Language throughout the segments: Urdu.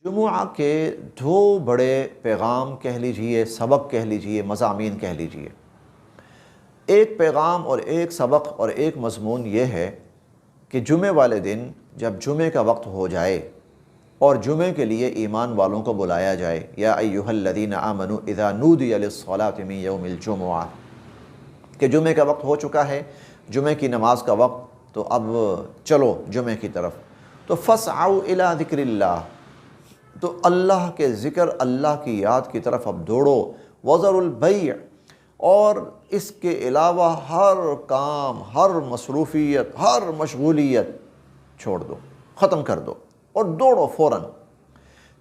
جمعہ کے دو بڑے پیغام کہہ لیجئے، سبق کہہ لیجئے، مضامین کہہ لیجئے۔ ایک پیغام اور ایک سبق اور ایک مضمون یہ ہے کہ جمعے والے دن جب جمعے کا وقت ہو جائے اور جمعے کے لیے ایمان والوں کو بلایا جائے، یا ایھا الذین آمنوا اذا نودی للصلاۃ من یوم الجمعہ، کہ جمعے کا وقت ہو چکا ہے، جمعے کی نماز کا وقت، تو اب چلو جمعے کی طرف، تو فاسعوا الی ذکر اللہ، تو اللہ کے ذکر، اللہ کی یاد کی طرف اب دوڑو، وذروا البیع، اور اس کے علاوہ ہر کام، ہر مصروفیت، ہر مشغولیت چھوڑ دو، ختم کر دو اور دوڑو فوراً۔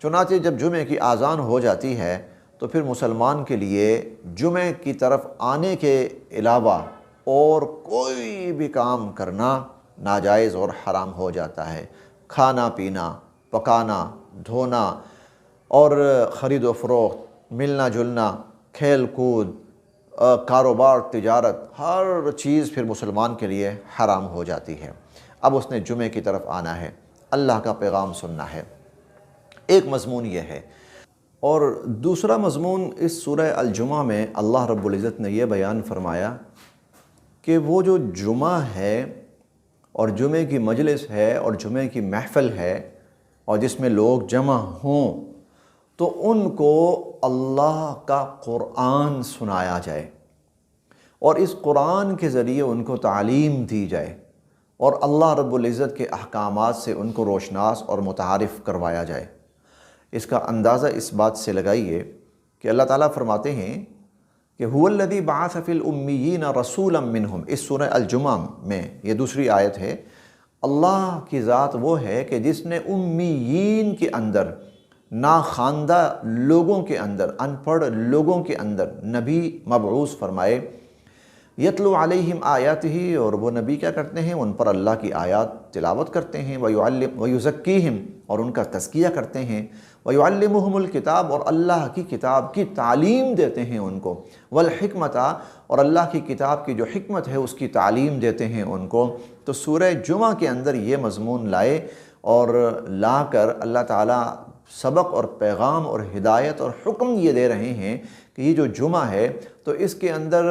چنانچہ جب جمعے کی اذان ہو جاتی ہے تو پھر مسلمان کے لیے جمعے کی طرف آنے کے علاوہ اور کوئی بھی کام کرنا ناجائز اور حرام ہو جاتا ہے۔ کھانا پینا، پکانا، دھونا اور خرید و فروخت، ملنا جلنا، کھیل کود، کاروبار، تجارت، ہر چیز پھر مسلمان کے لیے حرام ہو جاتی ہے۔ اب اس نے جمعے کی طرف آنا ہے، اللہ کا پیغام سننا ہے۔ ایک مضمون یہ ہے، اور دوسرا مضمون اس سورہ الجمعہ میں اللہ رب العزت نے یہ بیان فرمایا کہ وہ جو جمعہ ہے اور جمعے کی مجلس ہے اور جمعے کی محفل ہے اور جس میں لوگ جمع ہوں، تو ان کو اللہ کا قرآن سنایا جائے اور اس قرآن کے ذریعے ان کو تعلیم دی جائے اور اللہ رب العزت کے احکامات سے ان کو روشناس اور متعارف کروایا جائے۔ اس کا اندازہ اس بات سے لگائیے کہ اللہ تعالیٰ فرماتے ہیں کہ هو الذی بعث فی الامیین رسولا منہم، اس سورہ الجمعہ میں یہ دوسری آیت ہے۔ اللہ کی ذات وہ ہے کہ جس نے امیین کے اندر، ناخواندہ لوگوں کے اندر، ان پڑھ لوگوں کے اندر نبی مبعوث فرمائے، یتلو علیہم آیاتہ، اور وہ نبی کیا کرتے ہیں؟ ان پر اللہ کی آیات تلاوت کرتے ہیں، ویزکیہم، اور ان کا تزکیہ کرتے ہیں، ویعلمہم الکتاب، اور اللہ کی کتاب کی تعلیم دیتے ہیں ان کو، والحکمت، اور اللہ کی کتاب کی جو حکمت ہے اس کی تعلیم دیتے ہیں ان کو۔ تو سورہ جمعہ کے اندر یہ مضمون لائے اور لا کر اللہ تعالیٰ سبق اور پیغام اور ہدایت اور حکم یہ دے رہے ہیں کہ یہ جو جمعہ ہے تو اس کے اندر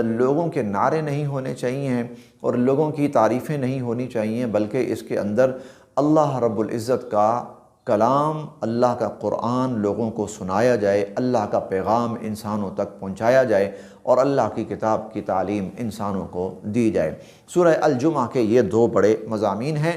لوگوں کے نعرے نہیں ہونے چاہیے اور لوگوں کی تعریفیں نہیں ہونی چاہیے، بلکہ اس کے اندر اللہ رب العزت کا کلام، اللہ کا قرآن لوگوں کو سنایا جائے، اللہ کا پیغام انسانوں تک پہنچایا جائے اور اللہ کی کتاب کی تعلیم انسانوں کو دی جائے۔ سورہ الجمعہ کے یہ دو بڑے مضامین ہیں۔